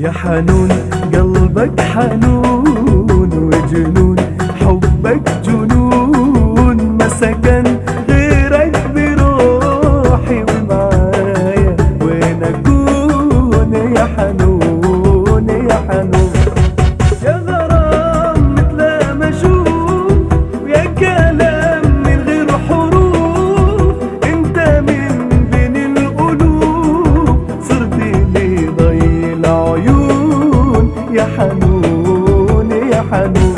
يا حنون قلبك حنون وجنون، حبك جنون، ما سكن غيرك بروحي ومعايا وين اكون يا حنون يا حنون. يا غرام مثل ما اشوف، ويا كلام من غير حروف، انت من بين القلوب صرت لي ضي العيون يا حنون يا حنون.